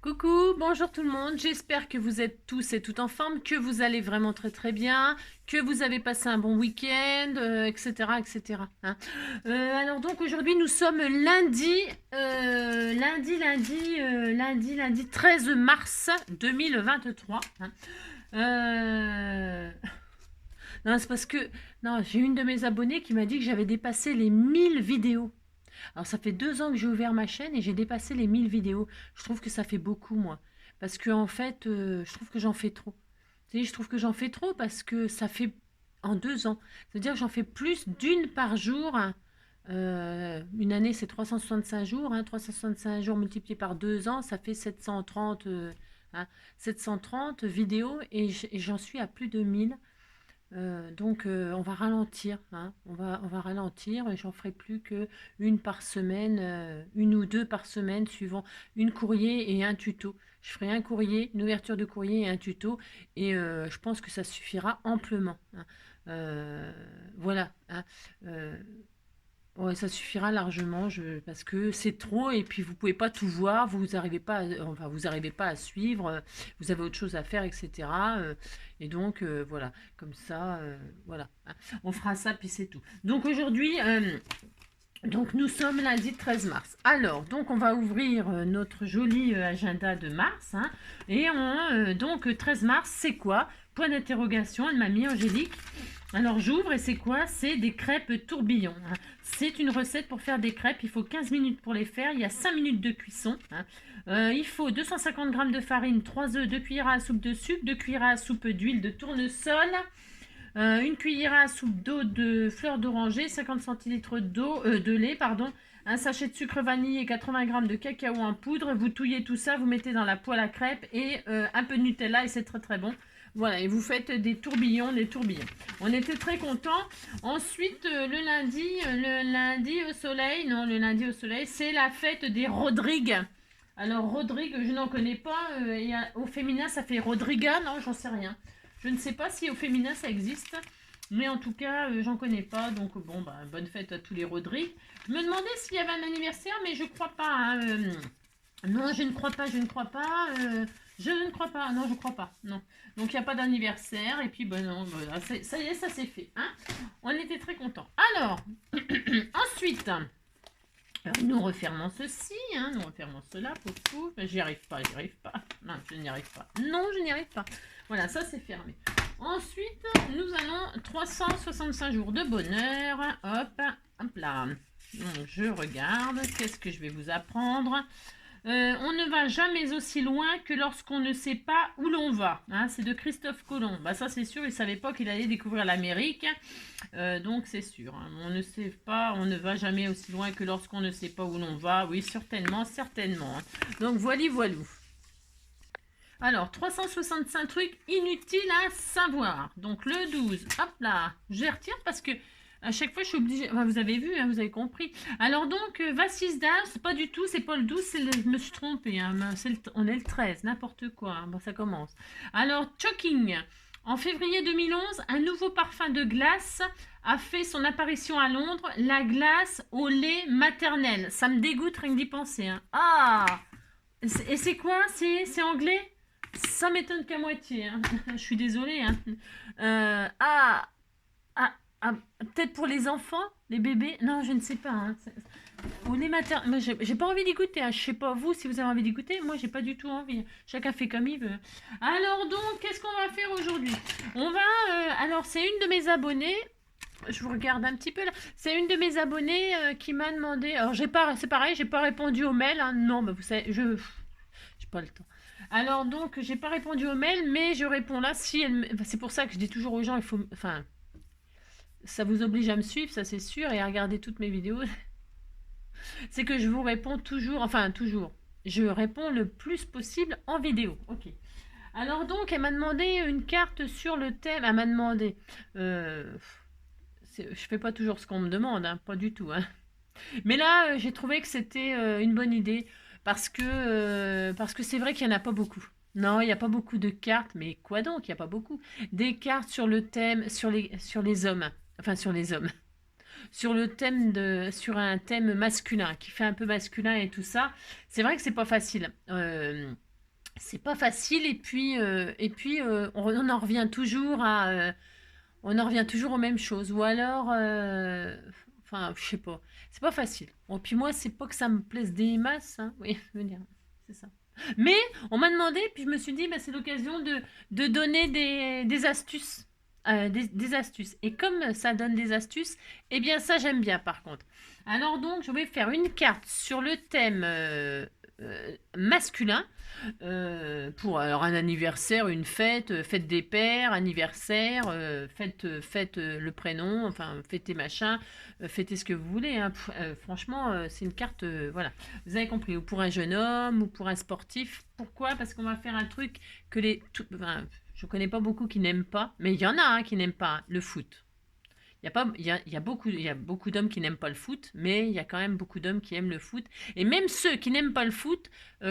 Coucou, bonjour tout le monde, j'espère que vous êtes tous et toutes en forme, que vous allez vraiment très très bien, que vous avez passé un bon week-end, etc. etc. hein. Alors donc aujourd'hui nous sommes lundi 13 mars 2023. Non, c'est parce que non, j'ai une de mes abonnées qui m'a dit que j'avais dépassé les 1000 vidéos. Alors ça fait 2 ans que j'ai ouvert ma chaîne et j'ai dépassé les 1000 vidéos. Je trouve que ça fait beaucoup, moi. Parce que en fait, je trouve que j'en fais trop. Tu sais, je trouve que j'en fais trop parce que ça fait en 2 ans. C'est-à-dire que j'en fais plus d'une par jour, hein. Une année, c'est 365 jours. 365 jours multiplié par 2 ans, ça fait 730, hein, 730 vidéos et j'en suis à plus de 1000. Donc on va ralentir, hein. On va ralentir et j'en ferai plus que une par semaine, une ou deux par semaine, suivant une courrier et un tuto. Je ferai un courrier, une ouverture de courrier et un tuto et je pense que ça suffira amplement, hein. Euh, voilà, hein. Euh, Ouais, ça suffira largement, parce que c'est trop et puis vous pouvez pas tout voir, vous arrivez pas, enfin vous arrivez pas à suivre, vous avez autre chose à faire, etc. Et donc voilà, comme ça, voilà, hein. On fera ça puis c'est tout. Donc aujourd'hui, donc nous sommes lundi 13 mars. Alors, donc on va ouvrir notre joli agenda de mars, hein, et donc 13 mars, c'est quoi? Point d'interrogation, elle m'a mis Angélique. Alors j'ouvre et c'est quoi? C'est des crêpes tourbillons, hein. C'est une recette pour faire des crêpes. Il faut 15 minutes pour les faire. Il y a 5 minutes de cuisson, hein. Il faut 250 g de farine, 3 œufs, 2 cuillères à soupe de sucre, 2 cuillères à soupe d'huile de tournesol, une cuillère à soupe d'eau de fleur d'oranger, 50 centilitres de lait, pardon, un sachet de sucre vanillé et 80 g de cacao en poudre. Vous touillez tout ça, vous mettez dans la poêle à crêpes et un peu de Nutella et c'est très très bon. Voilà, et vous faites des tourbillons, des tourbillons. On était très contents. Ensuite, le lundi au soleil, non, le lundi au soleil, c'est la fête des Rodrigues. Alors, Rodrigue, je n'en connais pas. Au féminin, ça fait Rodriga, non, j'en sais rien. Je ne sais pas si au féminin ça existe, mais en tout cas, j'en connais pas. Donc, bon, bah, bonne fête à tous les Rodrigues. Je me demandais s'il y avait un anniversaire, mais je crois pas, hein. Non, je ne crois pas, je ne crois pas. Je ne crois pas, non, je crois pas, non. Donc, il n'y a pas d'anniversaire, et puis, ben non, voilà, ça y est, ça c'est fait, hein. On était très contents. Alors, ensuite, nous refermons ceci, hein, nous refermons cela, pouf, pouf. J'y arrive pas, j'y arrive pas. Non, je n'y arrive pas. Non, je n'y arrive pas. Voilà, ça c'est fermé. Ensuite, nous allons 365 jours de bonheur. Hop, hop là. Donc, je regarde. Qu'est-ce que je vais vous apprendre? On ne va jamais aussi loin que lorsqu'on ne sait pas où l'on va, hein. C'est de Christophe Colomb. Bah ça c'est sûr, il savait pas qu'il allait découvrir l'Amérique, donc c'est sûr, hein. On ne sait pas, on ne va jamais aussi loin que lorsqu'on ne sait pas où l'on va. Oui, certainement, certainement, hein. Donc voilou. Alors 365 trucs inutiles à savoir. Donc le 12, hop là, je les retire parce que à chaque fois, je suis obligée. Enfin, vous avez vu, hein, vous avez compris. Alors donc, c'est pas du tout, c'est pas le 12, je me suis trompée, hein, on est le 13, n'importe quoi, hein. Bon, ça commence. Alors, Choking. En février 2011, un nouveau parfum de glace a fait son apparition à Londres, la glace au lait maternel. Ça me dégoûte rien que d'y penser, hein. Ah. Et c'est quoi? C'est anglais? Ça m'étonne qu'à moitié, hein. Je suis désolée, hein. Ah, ah, ah, peut-être pour les enfants, les bébés. Non, je ne sais pas, hein. Ou les maternels. Moi, j'ai pas envie d'écouter, hein. Je sais pas vous si vous avez envie d'écouter. Moi, j'ai pas du tout envie. Chacun fait comme il veut. Alors donc, qu'est-ce qu'on va faire aujourd'hui? On va. Alors, c'est une de mes abonnées. Je vous regarde un petit peu là. C'est une de mes abonnées qui m'a demandé. Alors, c'est pareil, j'ai pas répondu au mail, hein. Non, mais vous savez, j'ai pas le temps. Alors donc, j'ai pas répondu au mail, mais je réponds là. Si c'est pour ça que je dis toujours aux gens, il faut, enfin, ça vous oblige à me suivre, ça c'est sûr, et à regarder toutes mes vidéos. C'est que je vous réponds toujours, enfin toujours. Je réponds le plus possible en vidéo. Ok. Alors donc, elle m'a demandé une carte sur le thème. Elle m'a demandé. Je fais pas toujours ce qu'on me demande, hein, pas du tout, hein. Mais là, j'ai trouvé que c'était une bonne idée parce que c'est vrai qu'il n'y en a pas beaucoup. Non, il n'y a pas beaucoup de cartes, mais quoi donc? Il n'y a pas beaucoup. Des cartes sur le thème, sur les hommes. Enfin, sur les hommes. Sur un thème masculin, qui fait un peu masculin et tout ça. C'est vrai que c'est pas facile. c'est pas facile on en revient toujours on en revient toujours aux mêmes choses ou alors enfin je sais pas, c'est pas facile. Bon, puis moi c'est pas que ça me plaise des masses hein. Oui, je veux dire, c'est ça. Mais on m'a demandé puis je me suis dit bah, c'est l'occasion de donner des astuces. Des astuces. Et comme ça donne des astuces, eh bien ça j'aime bien par contre. Alors donc je vais faire une carte sur le thème masculin pour alors un anniversaire, une fête, fête des pères, anniversaire, fête le prénom, enfin fêtez machin, fêtez ce que vous voulez. Hein. Franchement, c'est une carte, voilà. Vous avez compris, ou pour un jeune homme, ou pour un sportif. Pourquoi? Parce qu'on va faire un truc que enfin, je connais pas beaucoup qui n'aiment pas, mais il y en a qui n'aiment pas le foot. Il y a, pas, il y a beaucoup d'hommes qui n'aiment pas le foot, mais il y a quand même beaucoup d'hommes qui aiment le foot. Et même ceux qui n'aiment pas le foot,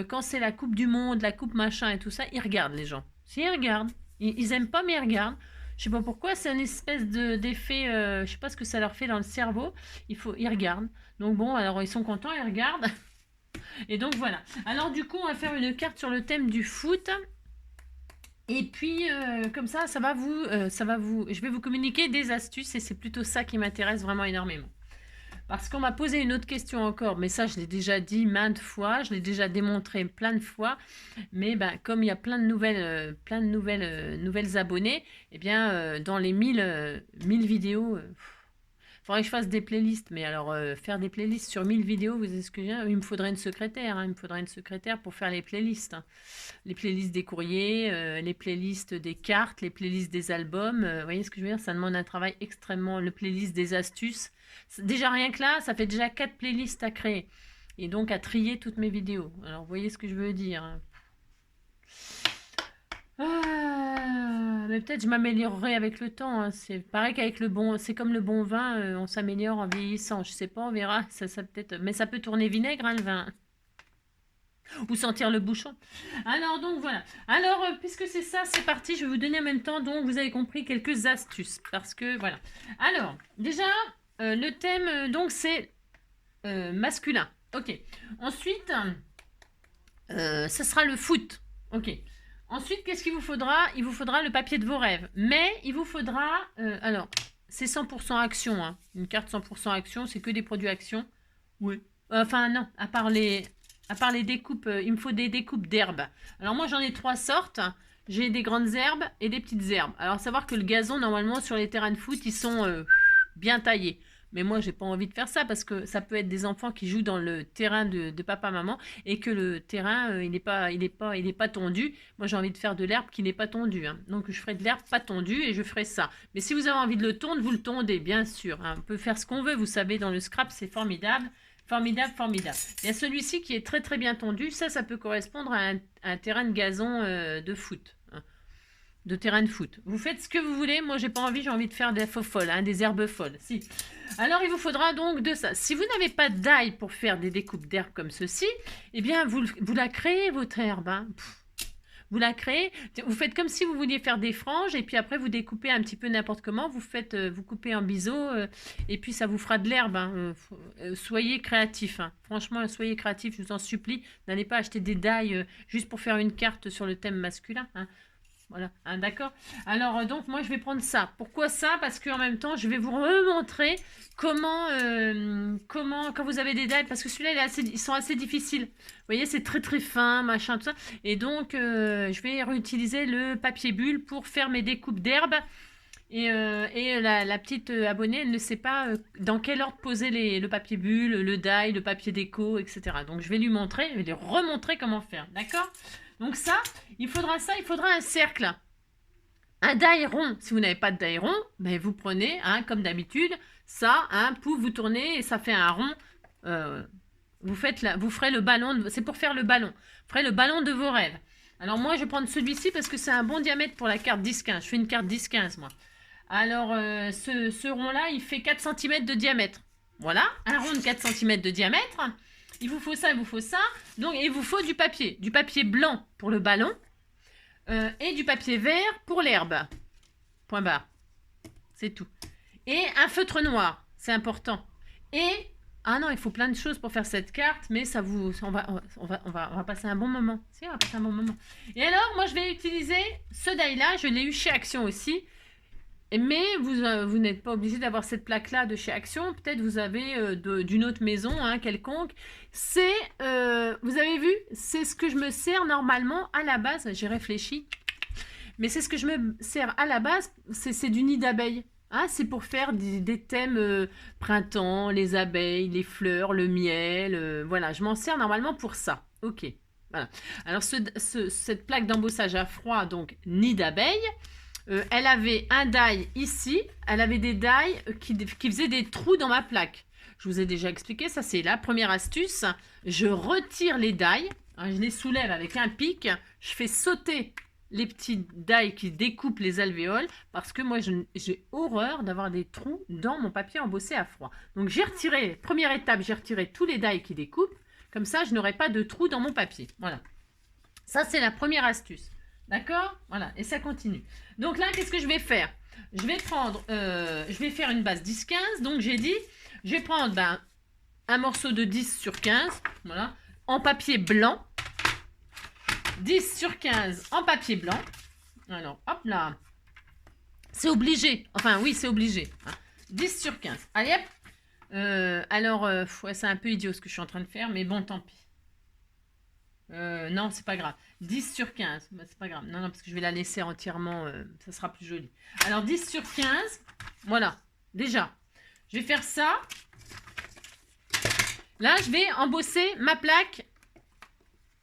quand c'est la Coupe du Monde, la Coupe machin et tout ça, ils regardent les gens. Si ils regardent, ils aiment pas, mais ils regardent. Je sais pas pourquoi, c'est une espèce d'effet, je sais pas ce que ça leur fait dans le cerveau. Ils regardent. Donc bon, alors ils sont contents, ils regardent. Et donc voilà. Alors du coup, on va faire une carte sur le thème du foot. Et puis, comme ça je vais vous communiquer des astuces et c'est plutôt ça qui m'intéresse vraiment énormément. Parce qu'on m'a posé une autre question encore, mais ça je l'ai déjà dit maintes fois, je l'ai déjà démontré plein de fois, mais ben, comme il y a plein de nouvelles abonnés, eh bien dans les 1000 vidéos, faudrait que je fasse des playlists, mais alors faire des playlists sur 1000 vidéos, vous savez ce que je veux dire? Il me faudrait une secrétaire, hein, il me faudrait une secrétaire pour faire les playlists. Hein. Les playlists des courriers, les playlists des cartes, les playlists des albums. Vous voyez ce que je veux dire? Ça demande un travail extrêmement... Le playlist des astuces. Déjà rien que là, ça fait déjà 4 playlists à créer. Et donc à trier toutes mes vidéos. Alors vous voyez ce que je veux dire? Hein. Mais peut-être je m'améliorerai avec le temps. Hein. C'est pareil qu'avec le bon, c'est comme le bon vin, on s'améliore en vieillissant. Je sais pas, on verra. Ça peut-être, mais ça peut tourner vinaigre hein, le vin. Ou sentir le bouchon. Alors donc voilà. Alors puisque c'est ça, c'est parti. Je vais vous donner en même temps donc vous avez compris quelques astuces parce que voilà. Alors déjà le thème donc c'est masculin. Ok. Ensuite ce sera le foot. Ok. Ensuite, qu'est-ce qu'il vous faudra? Il vous faudra le papier de vos rêves. Mais il vous faudra... alors, c'est 100% action. Hein. Une carte 100% action, c'est que des produits action. Oui. Enfin, non, à part les découpes, il me faut des découpes d'herbes. Alors moi, j'en ai 3 sortes. J'ai des grandes herbes et des petites herbes. Alors, savoir que le gazon, normalement, sur les terrains de foot, ils sont bien taillés. Mais moi, j'ai pas envie de faire ça parce que ça peut être des enfants qui jouent dans le terrain de papa-maman et que le terrain, il est pas tondu. Moi, j'ai envie de faire de l'herbe qui n'est pas tondue. Hein. Donc, je ferai de l'herbe pas tondue et je ferai ça. Mais si vous avez envie de le tondre, vous le tondez, bien sûr. Hein. On peut faire ce qu'on veut, vous savez, dans le scrap, c'est formidable. Formidable, formidable. Il y a celui-ci qui est très très bien tondu. Ça peut correspondre à un terrain de gazon de foot. Hein. De terrain de foot. Vous faites ce que vous voulez. Moi, j'ai pas envie. J'ai envie de faire des faux folles, hein, des herbes folles. Si. Alors, il vous faudra donc de ça. Si vous n'avez pas d'ail pour faire des découpes d'herbes comme ceci, eh bien, vous la créez, votre herbe. Hein. Vous la créez, vous faites comme si vous vouliez faire des franges et puis après vous découpez un petit peu n'importe comment, vous coupez en biseau et puis ça vous fera de l'herbe. Hein. Soyez créatifs, hein. Franchement, soyez créatifs, je vous en supplie. N'allez pas acheter des die juste pour faire une carte sur le thème masculin. Hein. Voilà, hein, d'accord. Alors donc moi je vais prendre ça. Pourquoi ça? Parce qu'en même temps je vais vous remontrer comment quand vous avez des dailles, parce que celui-là ils sont assez difficiles. Vous voyez c'est très très fin, machin tout ça. Et donc je vais réutiliser le papier bulle pour faire mes découpes d'herbe. Et la petite abonnée, elle ne sait pas dans quel ordre poser le papier bulle, le die, le papier déco, etc. Donc je vais lui montrer, je vais lui remontrer comment faire, d'accord? Donc ça, il faudra un cercle. Un die rond. Si vous n'avez pas de die rond, ben vous prenez, hein, comme d'habitude, ça, hein, pouf, vous tournez et ça fait un rond. Vous ferez le ballon, c'est pour faire le ballon. Vous ferez le ballon de vos rêves. Alors moi, je vais prendre celui-ci parce que c'est un bon diamètre pour la carte 10-15. Je fais une carte 10-15, moi. Alors, ce rond-là, il fait 4 cm de diamètre. Voilà, un rond de 4 cm de diamètre. Il vous faut ça, il vous faut ça. Donc, il vous faut du papier blanc pour le ballon et du papier vert pour l'herbe. Point barre. C'est tout. Et un feutre noir, c'est important. Et Ah non, il faut plein de choses pour faire cette carte, mais ça vous, on va passer un bon moment. Si, on va passer un bon moment. Et alors, moi, je vais utiliser ce die-là. Je l'ai eu chez Action aussi. Mais vous n'êtes pas obligé d'avoir cette plaque-là de chez Action. Peut-être vous avez d'une autre maison, hein, quelconque. C'est, vous avez vu, c'est ce que je me sers normalement à la base. J'ai réfléchi. Mais c'est ce que je me sers à la base. C'est du nid d'abeille. Hein, c'est pour faire des thèmes printemps, les abeilles, les fleurs, le miel. Voilà, je m'en sers normalement pour ça. Ok. Voilà. Alors, cette plaque d'embossage à froid, donc nid d'abeille. Elle avait un die ici, elle avait des die qui faisaient des trous dans ma plaque. Je vous ai déjà expliqué, ça c'est la première astuce. Je retire les die, hein, je les soulève avec un pic, je fais sauter les petits die qui découpent les alvéoles parce que moi j'ai horreur d'avoir des trous dans mon papier embossé à froid. Donc j'ai retiré, première étape, j'ai retiré tous les die qui découpent, comme ça je n'aurai pas de trous dans mon papier. Voilà. Ça c'est la première astuce. D'accord? Voilà, et ça continue. Donc là, qu'est-ce que je vais faire? Je vais prendre, je vais faire une base 10-15. Donc j'ai dit, je vais prendre un morceau de 10 sur 15, voilà, en papier blanc. 10 sur 15 en papier blanc. Alors, hop là. C'est obligé. Enfin, oui, c'est obligé. Hein. 10 sur 15. Allez, hop. Alors, ouais, c'est un peu idiot ce que je suis en train de faire, mais bon, tant pis. Non, c'est pas grave. 10 sur 15. Bah, c'est pas grave. Non, non, parce que je vais la laisser entièrement. Ça sera plus joli. Alors, 10 sur 15. Voilà. Déjà. Je vais faire ça. Là, je vais embosser ma plaque.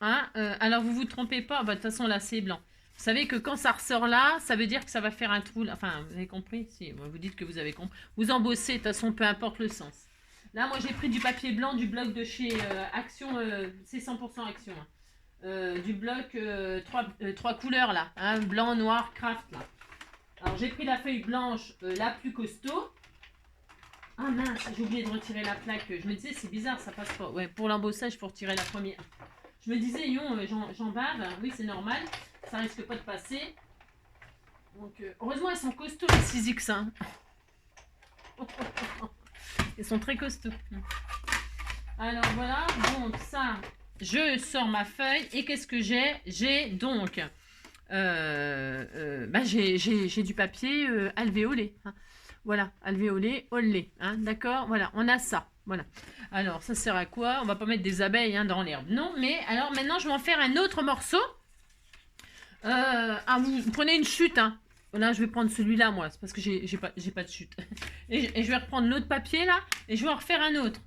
Hein, alors, vous vous trompez pas. Bah, de toute façon, là, c'est blanc. Vous savez que quand ça ressort là, ça veut dire que ça va faire un trou. Enfin, vous avez compris? Si, vous dites que vous avez compris. Vous embossez, de toute façon, peu importe le sens. Là, moi, j'ai pris du papier blanc, du bloc de chez Action. C'est 100% Action. Hein. Du bloc 3 couleurs là, hein, blanc, noir, craft là. Alors j'ai pris la feuille blanche la plus costaud. Ah mince, j'ai oublié de retirer la plaque. Je me disais c'est bizarre, ça passe pas. Ouais, pour l'embossage, il faut retirer la première. Je me disais, j'en bave. Oui, c'est normal, ça risque pas de passer. Donc heureusement, elles sont costauds les 6X. Hein. Elles sont très costauds. Alors voilà, donc ça... Je sors ma feuille et qu'est-ce que j'ai? J'ai donc j'ai du papier alvéolé. Hein. Voilà, alvéolé, olé. Hein, d'accord? Voilà, on a ça. Voilà. Alors, ça sert à quoi? On va pas mettre des abeilles hein, dans l'herbe. Non, mais alors maintenant, je vais en faire un autre morceau. Vous prenez une chute. Hein. Là, je vais prendre celui-là, moi. C'est parce que j'ai pas de chute. Et je vais reprendre l'autre papier, là. Et je vais en refaire un autre.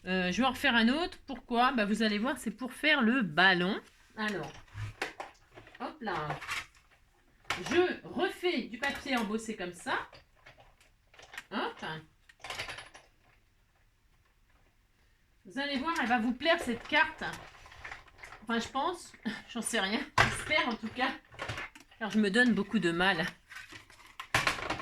Je vais en refaire un autre. Pourquoi? Bah, vous allez voir, c'est pour faire le ballon. Alors, hop là. Je refais du papier embossé comme ça. Hop. Vous allez voir, elle va vous plaire cette carte. Enfin, je pense. J'en sais rien. J'espère en tout cas. Car je me donne beaucoup de mal.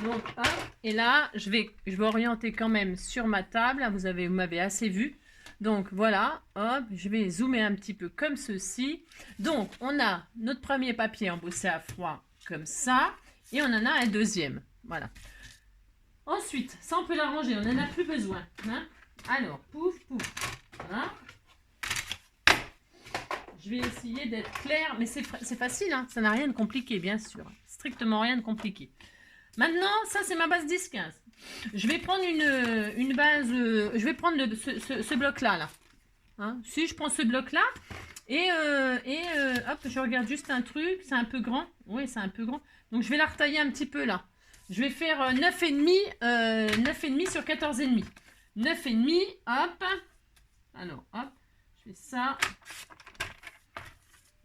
Donc, hop. Et là, je vais orienter quand même sur ma table. Vous m'avez assez vu. Donc, voilà. Hop. Je vais zoomer un petit peu comme ceci. Donc, on a notre premier papier embossé à froid comme ça. Et on en a un deuxième. Voilà. Ensuite, ça, on peut l'arranger. On n'en a plus besoin. Hein. Alors, pouf, pouf. Voilà. Je vais essayer d'être claire. Mais c'est facile. Hein. Ça n'a rien de compliqué, bien sûr. Strictement rien de compliqué. Maintenant, ça c'est ma base 10-15. Je vais prendre une base, je vais prendre ce bloc-là. Là. Hein, si je prends ce bloc-là, hop, je regarde juste un truc, c'est un peu grand. Oui, c'est un peu grand. Donc je vais la retailler un petit peu là. Je vais faire 9,5 sur 14,5. 9,5, hop. Alors, hop, je fais ça.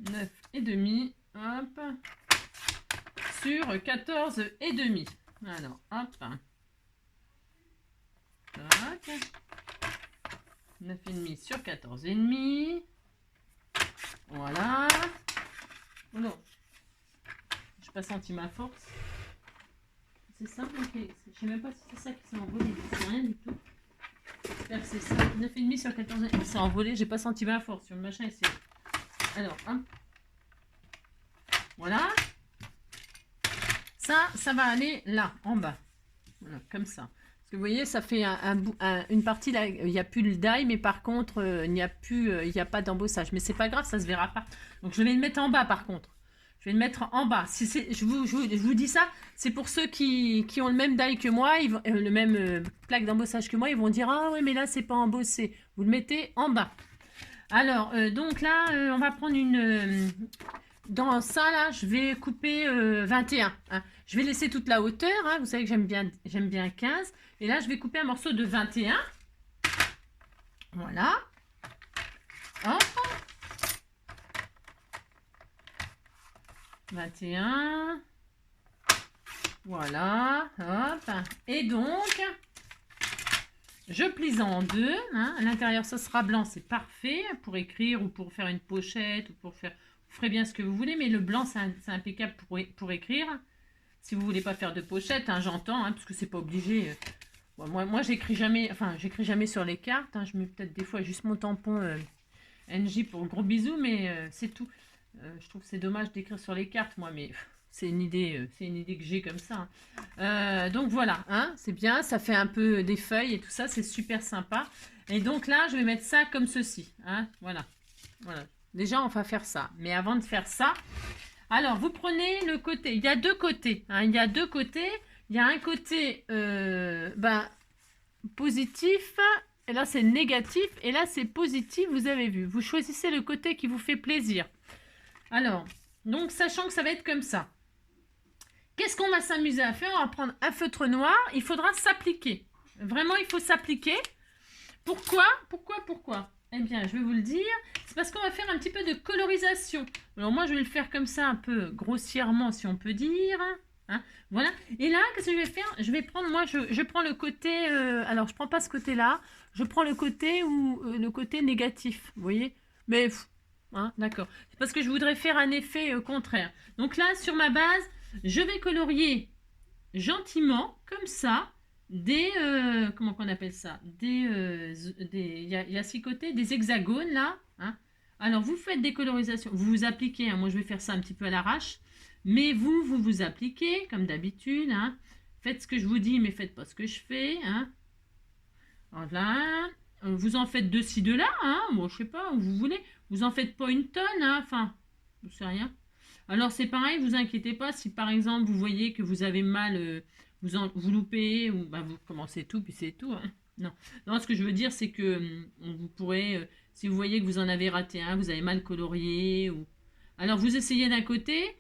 9,5, hop. Sur 14,5. Alors, hop. Tac. 9,5 sur 14,5. Voilà. Oh non. Je n'ai pas senti ma force. C'est ça, okay. Je sais même pas si c'est ça qui s'est envolé. C'est rien du tout. J'espère que c'est ça. 9,5 sur 14,5. C'est envolé. J'ai pas senti ma force sur le machin. Alors, hop. Voilà. Ça va aller là, en bas. Voilà, comme ça. Parce que vous voyez, ça fait une partie là, il n'y a plus le die, mais par contre, il n'y a pas d'embossage. Mais c'est pas grave, ça se verra pas. Donc je vais le mettre en bas par contre. Je vais le mettre en bas. Si je vous dis ça, c'est pour ceux qui ont le même die que moi, le même plaque d'embossage que moi, ils vont dire ah oui mais là c'est pas embossé. Vous le mettez en bas. Alors donc là, on va prendre une dans ça là, je vais couper 21. Hein. Je vais laisser toute la hauteur. Hein. Vous savez que j'aime bien 15. Et là, je vais couper un morceau de 21. Voilà. Hop. 21. Voilà. Hop. Et donc, je plie en deux. Hein. À l'intérieur, ça sera blanc. C'est parfait pour écrire ou pour faire une pochette ou pour faire... Vous ferez bien ce que vous voulez, mais le blanc, c'est impeccable pour écrire. Si vous voulez pas faire de pochette, hein, j'entends, hein, parce que c'est pas obligé. Bon, moi j'écris jamais, sur les cartes. Hein, je mets peut-être des fois juste mon tampon NJ pour gros bisous, mais c'est tout. Je trouve que c'est dommage d'écrire sur les cartes, moi, mais c'est une idée que j'ai comme ça. Hein. Donc voilà, hein, c'est bien, ça fait un peu des feuilles et tout ça, c'est super sympa. Et donc là, je vais mettre ça comme ceci. Hein, voilà. Déjà, on va faire ça. Mais avant de faire ça, alors vous prenez le côté. Il y a deux côtés. Hein, il y a deux côtés. Il y a un côté positif. Et là, c'est négatif. Et là, c'est positif. Vous avez vu. Vous choisissez le côté qui vous fait plaisir. Alors, donc, sachant que ça va être comme ça. Qu'est-ce qu'on va s'amuser à faire? On va prendre un feutre noir. Il faudra s'appliquer. Vraiment, il faut s'appliquer. Pourquoi? Eh bien, je vais vous le dire, c'est parce qu'on va faire un petit peu de colorisation. Alors moi, je vais le faire comme ça, un peu grossièrement, si on peut dire. Hein, voilà. Et là, qu'est-ce que je vais faire? Je vais prendre, moi, je prends le côté... alors, je ne prends pas ce côté-là. Je prends le côté le côté négatif, vous voyez? Mais, hein, d'accord. C'est parce que je voudrais faire un effet contraire. Donc là, sur ma base, je vais colorier gentiment, comme ça, comment qu'on appelle ça, il y a 6 côtés, des hexagones là. Hein. Alors vous faites des colorisations, vous vous appliquez. Hein, moi je vais faire ça un petit peu à l'arrache, mais vous appliquez comme d'habitude. Hein. Faites ce que je vous dis, mais faites pas ce que je fais. Hein. Voilà. Vous en faites de ci, de là. Hein. Bon, je sais pas où vous voulez. Vous en faites pas une tonne. Hein. Enfin, je sais rien. Alors c'est pareil, vous inquiétez pas si par exemple vous voyez que vous avez mal, vous loupez ou vous commencez tout puis c'est tout. Hein. Non, ce que je veux dire c'est que vous pourrez, si vous voyez que vous en avez raté un, vous avez mal colorié ou alors vous essayez d'un côté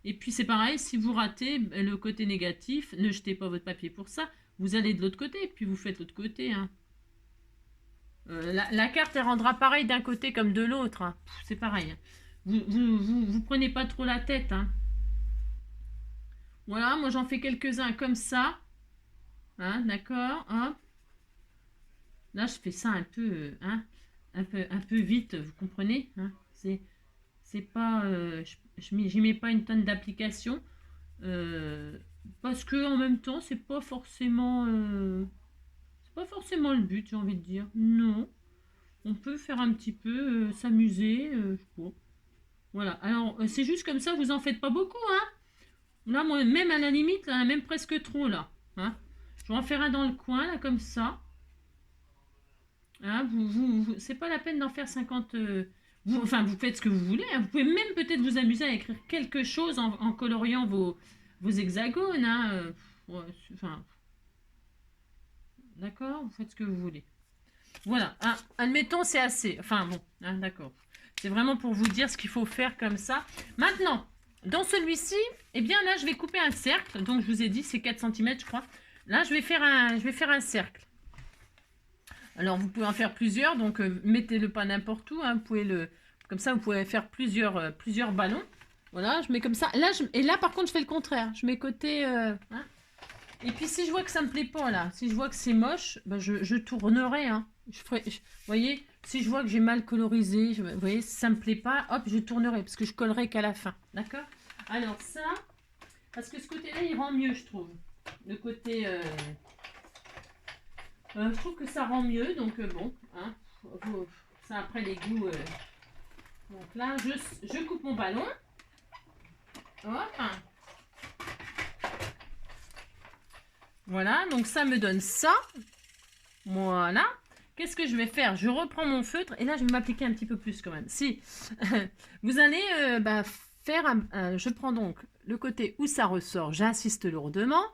et puis c'est pareil si vous ratez le côté négatif, ne jetez pas votre papier pour ça, vous allez de l'autre côté et puis vous faites l'autre côté. Hein. La carte elle rendra pareil d'un côté comme de l'autre. Hein. C'est pareil. Hein. Vous prenez pas trop la tête. Hein. Voilà, moi j'en fais quelques-uns comme ça. Hein, d'accord. Là, je fais ça un peu, hein, un peu vite, vous comprenez. Hein. C'est pas, j'y mets pas une tonne d'application. Parce que en même temps, c'est pas forcément le but, j'ai envie de dire. Non. On peut faire un petit peu, s'amuser. Voilà, alors c'est juste comme ça, vous en faites pas beaucoup, hein. Là, moi, même à la limite, là, même presque trop, là. Hein. Je vais en faire un dans le coin, là, comme ça. Hein, c'est pas la peine d'en faire 50... vous faites ce que vous voulez. Hein. Vous pouvez même peut-être vous amuser à écrire quelque chose en coloriant vos hexagones. Hein. D'accord, vous faites ce que vous voulez. Voilà, hein, admettons, c'est assez. Enfin, bon, hein, d'accord. C'est vraiment pour vous dire ce qu'il faut faire comme ça. Maintenant, dans celui-ci, eh bien là, je vais couper un cercle. Donc, je vous ai dit, c'est 4 cm, je crois. Là, je vais faire un cercle. Alors, vous pouvez en faire plusieurs. Donc, mettez-le pas n'importe où. Hein, vous pouvez comme ça, vous pouvez faire plusieurs ballons. Voilà, je mets comme ça. Là, et là, par contre, je fais le contraire. Je mets côté... hein. Et puis, si je vois que ça me plaît pas, là, si je vois que c'est moche, ben, je tournerai. Hein. Vous voyez, si je vois que j'ai mal colorisé, vous voyez, si ça me plaît pas, hop, je tournerai, parce que je collerai qu'à la fin. D'accord? Alors, ça, parce que ce côté-là, il rend mieux, je trouve. Le côté... je trouve que ça rend mieux, donc bon, hein, ça après les goûts. Donc là, je coupe mon ballon. Hop. Voilà, donc ça me donne ça. Voilà. Qu'est-ce que je vais faire? Je reprends mon feutre et là, je vais m'appliquer un petit peu plus quand même. Si, vous allez faire je prends donc le côté où ça ressort, j'insiste lourdement.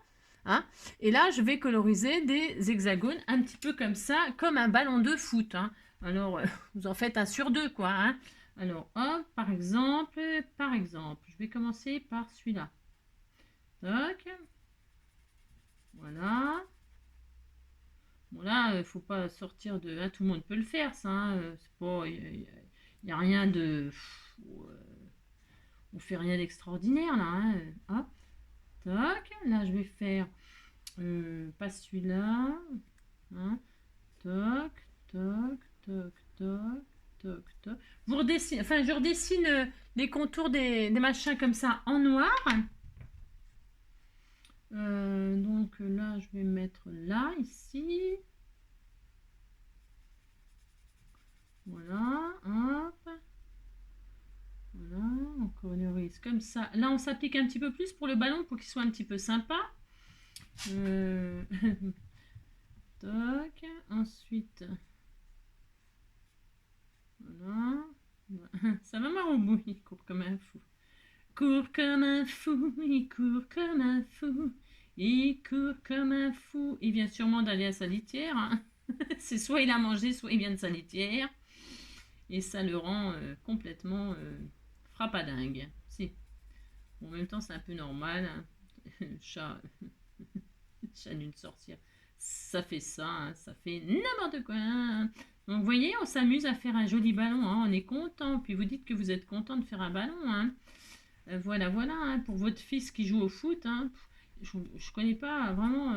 Hein, et là, je vais coloriser des hexagones un petit peu comme ça, comme un ballon de foot. Hein. Alors, vous en faites un sur deux, quoi. Hein. Alors, hop, par exemple, je vais commencer par celui-là. Toc. Voilà. Bon là, faut pas sortir de... Hein, tout le monde peut le faire, ça. Hein, c'est pas... Il n'y a rien de... On fait rien d'extraordinaire, là. Hein. Hop. Toc. Là, je vais faire... pas celui-là. Hein. Toc, toc, toc, toc, toc, toc. Vous redessinez... Enfin, je redessine les contours des machins comme ça en noir. Donc là, je vais mettre là, ici. Voilà, hop. Voilà, on colorise comme ça. Là, on s'applique un petit peu plus pour le ballon pour qu'il soit un petit peu sympa. Toc. Ensuite, voilà. Ça va marron, il court comme un fou. Court comme un fou, il court comme un fou. Il court comme un fou. Il vient sûrement d'aller à sa litière. Hein. C'est soit il a mangé, soit il vient de sa litière. Et ça le rend complètement frappadingue. Si. Bon, en même temps, c'est un peu normal. Hein. Chat, chat d'une sorcière. Ça fait ça, hein. Ça fait n'importe quoi. Hein. Donc, vous voyez, on s'amuse à faire un joli ballon. Hein. On est content. Puis vous dites que vous êtes content de faire un ballon. Hein. Voilà, voilà. Hein. Pour votre fils qui joue au foot, hein. Je ne connais pas vraiment...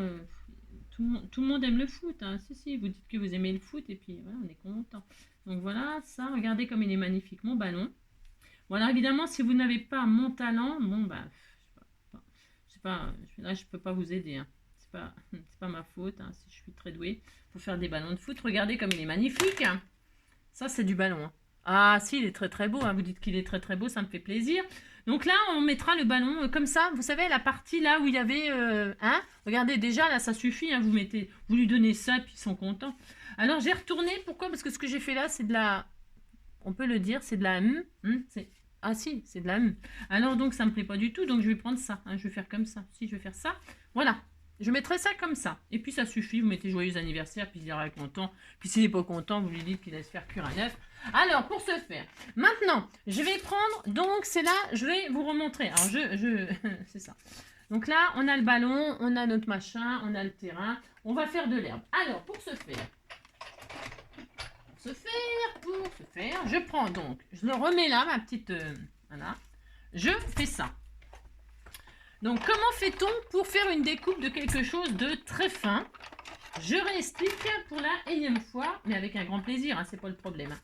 tout le monde aime le foot. Hein. Si, vous dites que vous aimez le foot et puis voilà, on est content. Donc voilà, ça, regardez comme il est magnifique, mon ballon. Voilà, évidemment, si vous n'avez pas mon talent, bon, bah, je sais pas, là, je peux pas vous aider. Hein. C'est pas ma faute, hein, si je suis très douée. Il faut faire des ballons de foot. Regardez comme il est magnifique. Hein. Ça, c'est du ballon. Hein. Ah, si, il est très très beau. Hein. Vous dites qu'il est très très beau, ça me fait plaisir. Donc là, on mettra le ballon comme ça. Vous savez, la partie là où il y avait... hein, regardez, déjà, là, ça suffit. Hein, vous lui donnez ça, puis ils sont contents. Alors, j'ai retourné. Pourquoi? Parce que ce que j'ai fait là, c'est de la... On peut le dire, c'est de la... Ah si, c'est de la... Alors, donc, ça me plaît pas du tout. Donc, je vais prendre ça. Hein, je vais faire comme ça. Si, je vais faire ça. Voilà. Je mettrai ça comme ça. Et puis, ça suffit. Vous mettez joyeux anniversaire, puis il sera content. Puis, s'il n'est pas content, vous lui dites qu'il laisse faire cuire un œuf. Alors, pour ce faire, maintenant, je vais prendre... Donc, c'est là, je vais vous remontrer. Alors, c'est ça. Donc là, on a le ballon, on a notre machin, on a le terrain. On va faire de l'herbe. Alors, pour ce faire, je prends donc, je le remets là, ma petite... voilà. Je fais ça. Donc, comment fait-on pour faire une découpe de quelque chose de très fin? Je réexplique pour la énième fois, mais avec un grand plaisir, hein, c'est pas le problème. Hein.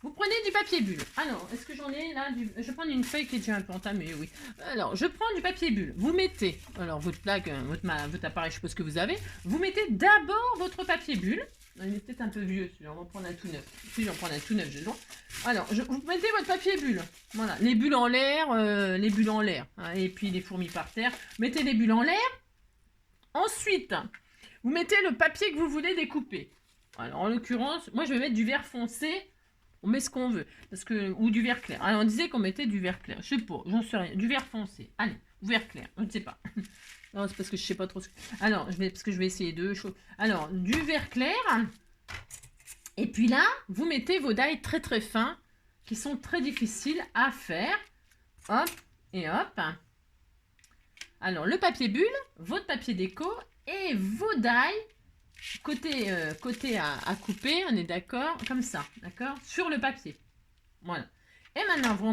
Vous prenez du papier bulle. Alors, est-ce que j'en ai là Je vais prendre une feuille qui est déjà un peu entamée, oui. Alors, je prends du papier bulle. Vous mettez, alors votre plaque, votre appareil, je sais pas ce que vous avez. Vous mettez d'abord votre papier bulle. Il est peut-être un peu vieux, celui-là, on va prendre un tout neuf. Si j'en prends un tout neuf, j'ai le droit. Alors, vous mettez votre papier bulle. Voilà, les bulles en l'air, hein, et puis les fourmis par terre. Mettez les bulles en l'air. Ensuite, vous mettez le papier que vous voulez découper. Alors, en l'occurrence, moi, je vais mettre du vert foncé. On met ce qu'on veut. Ou du vert clair. Alors, on disait qu'on mettait du vert clair. Je sais pas, j'en sais rien. Du vert foncé. Allez, ou vert clair. Je ne sais pas. Non, c'est parce que je sais pas trop ce que... Alors, parce que je vais essayer deux choses. Alors, du vert clair. Et puis là, vous mettez vos die très très fins qui sont très difficiles à faire. Hop et hop. Alors, le papier bulle, votre papier déco et vos die côté à couper, on est d'accord, comme ça, d'accord, sur le papier. Voilà. Et maintenant, vous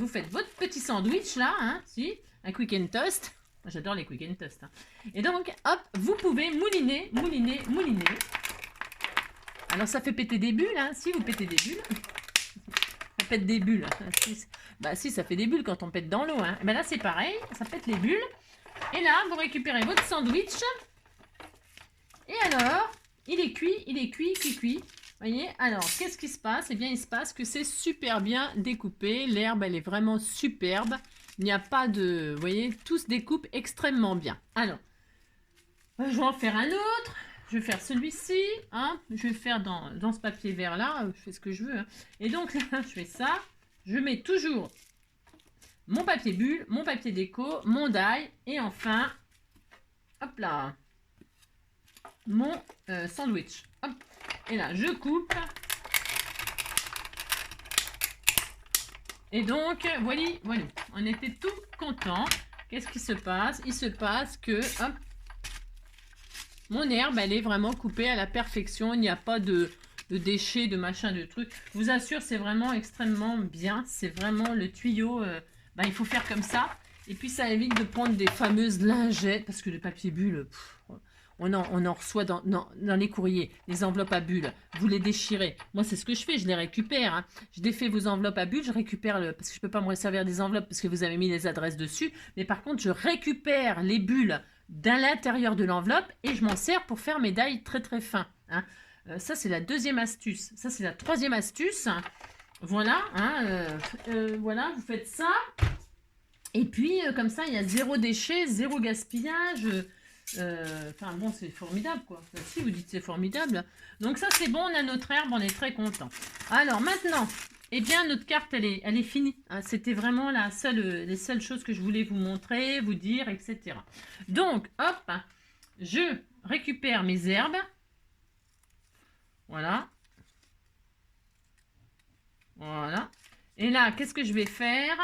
faites votre petit sandwich là, hein, si, un quick and toast. J'adore les quick and toast. Hein. Et donc, hop, vous pouvez mouliner. Alors, ça fait péter des bulles, hein, si vous pétez des bulles. Ça pète des bulles. Bah si, ça fait des bulles quand on pète dans l'eau. Hein. Et ben là, c'est pareil, ça pète les bulles. Et là, vous récupérez votre sandwich. Et alors, il est cuit. Voyez, alors, qu'est-ce qui se passe? Eh bien, il se passe que c'est super bien découpé. L'herbe, elle est vraiment superbe. Il n'y a pas de... Vous voyez, tout se découpe extrêmement bien. Alors, Je vais en faire un autre. Je vais faire celui-ci. Hein. Je vais faire dans ce papier vert là. Je fais ce que je veux. Hein. Et donc là, je fais ça. Je mets toujours mon papier bulle, mon papier déco, mon die. Et enfin, hop là, mon sandwich. Hop. Et là, je coupe. Et donc, voilà, voilà. On était tout contents. Qu'est-ce qui se passe? Il se passe que, hop, mon herbe, elle est vraiment coupée à la perfection. Il n'y a pas de déchets, de machin, de trucs. Je vous assure, c'est vraiment extrêmement bien. C'est vraiment le tuyau. Il faut faire comme ça. Et puis, ça évite de prendre des fameuses lingettes. Parce que le papier bulle, on en reçoit dans les courriers. Les enveloppes à bulles. Vous les déchirez. Moi, c'est ce que je fais. Je les récupère. Hein. Je défais vos enveloppes à bulles. Je récupère parce que je ne peux pas me servir des enveloppes parce que vous avez mis les adresses dessus. Mais par contre, je récupère les bulles dans l'intérieur de l'enveloppe et je m'en sers pour faire mes die très très fins. Hein. Ça, c'est la deuxième astuce. Ça, c'est la troisième astuce. Voilà. Hein, voilà, vous faites ça. Et puis, comme ça, il y a zéro déchet, zéro gaspillage. Enfin, bon, c'est formidable, quoi. Si, vous dites c'est formidable. Donc ça, c'est bon, on a notre herbe, on est très content. Alors, maintenant, eh bien, notre carte, elle est finie. Hein. C'était vraiment les seules choses que je voulais vous montrer, vous dire, etc. Donc, hop, je récupère mes herbes. Voilà. Voilà. Et là, qu'est-ce que je vais faire?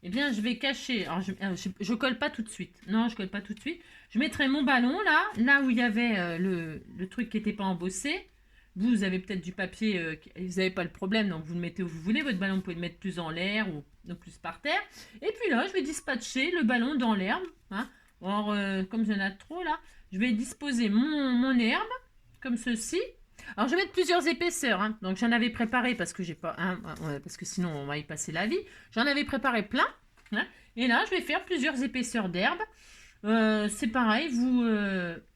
Eh bien, je vais cacher. Alors, je colle pas tout de suite. Non, je colle pas tout de suite. Je mettrai mon ballon là où il y avait le truc qui n'était pas embossé. Vous avez peut-être du papier, vous n'avez pas le problème, donc vous le mettez où vous voulez. Votre ballon, vous pouvez le mettre plus en l'air ou plus par terre. Et puis là, je vais dispatcher le ballon dans l'herbe. Hein. Alors, comme il y en a trop là, je vais disposer mon herbe comme ceci. Alors, je vais mettre plusieurs épaisseurs. Hein. Donc, j'en avais préparé parce que j'ai pas, parce que sinon on va y passer la vie. J'en avais préparé plein. Hein. Et là, je vais faire plusieurs épaisseurs d'herbe. C'est pareil,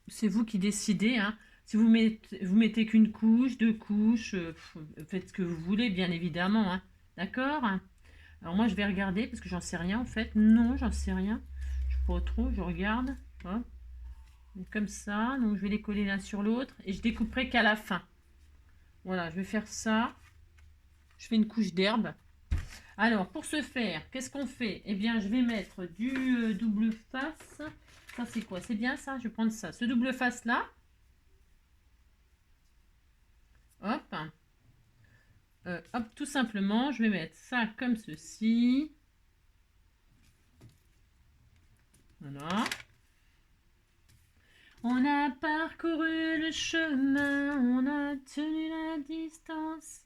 c'est vous qui décidez. Hein. Si vous mettez qu'une couche, deux couches, faites ce que vous voulez, bien évidemment. Hein. D'accord? Alors moi, je vais regarder parce que j'en sais rien en fait. Non, j'en sais rien. Je ne sais pas trop, je regarde. Hop. Comme ça, donc je vais les coller l'un sur l'autre et je découperai qu'à la fin. Voilà, je vais faire ça. Je fais une couche d'herbe. Alors, pour ce faire, qu'est-ce qu'on fait? Eh bien, je vais mettre du double face. Ça, c'est quoi? C'est bien ça? Je vais prendre ça. Ce double face-là. Hop. Hop, tout simplement, je vais mettre ça comme ceci. Voilà. On a parcouru le chemin, on a tenu la distance.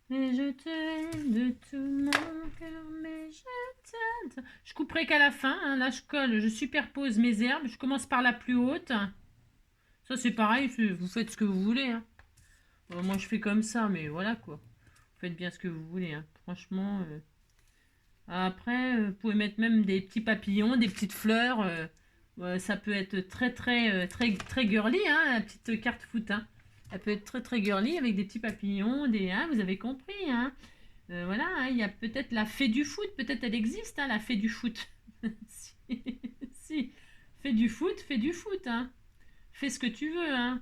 Mais je t'aime de tout mon cœur, mais je t'aime. Je couperai qu'à la fin. Hein. Là, je colle, je superpose mes herbes. Je commence par la plus haute. Ça, c'est pareil, vous faites ce que vous voulez. Hein. Moi, je fais comme ça, mais voilà quoi. Vous faites bien ce que vous voulez. Hein. Franchement. Après, vous pouvez mettre même des petits papillons, des petites fleurs. Ça peut être très, très, très, très girly, hein, la petite carte foot. Hein. Elle peut être très très girly avec des petits papillons, vous avez compris. Hein. Voilà, hein, il y a peut-être la fée du foot, peut-être elle existe, hein, la fée du foot. si, si, fais du foot, fais du foot. Hein. Fais ce que tu veux. Hein.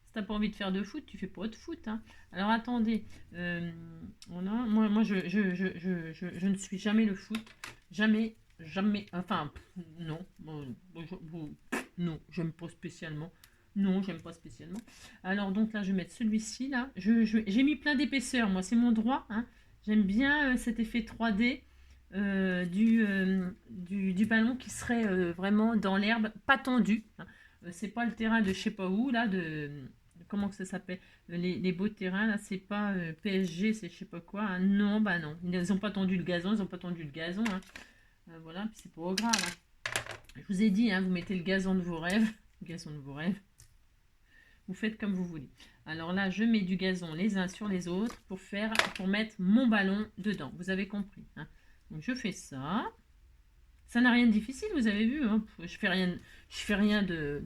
Si t'as pas envie de faire de foot, tu fais pas de foot. Hein. Alors attendez, moi je ne suis jamais le foot. Jamais, jamais, enfin, non, non, j'aime pas spécialement. Non, j'aime pas spécialement. Alors, donc là, je vais mettre celui-ci, là. J'ai mis plein d'épaisseur, moi, c'est mon droit. Hein. J'aime bien cet effet 3D du ballon qui serait vraiment dans l'herbe, pas tendu. Hein. C'est pas le terrain de je sais pas où, là, comment que ça s'appelle les beaux terrains, là, c'est pas PSG, c'est je sais pas quoi. Hein. Non, bah non. Ils ont pas tendu le gazon, ils ont pas tendu le gazon. Hein. Voilà, puis c'est pas grave. Hein. Je vous ai dit, hein, vous mettez le gazon de vos rêves. Le gazon de vos rêves. Vous faites comme vous voulez. Alors là, je mets du gazon les uns sur les autres pour mettre mon ballon dedans. Vous avez compris. Hein. Donc je fais ça. Ça n'a rien de difficile, vous avez vu. Hein. Je fais rien de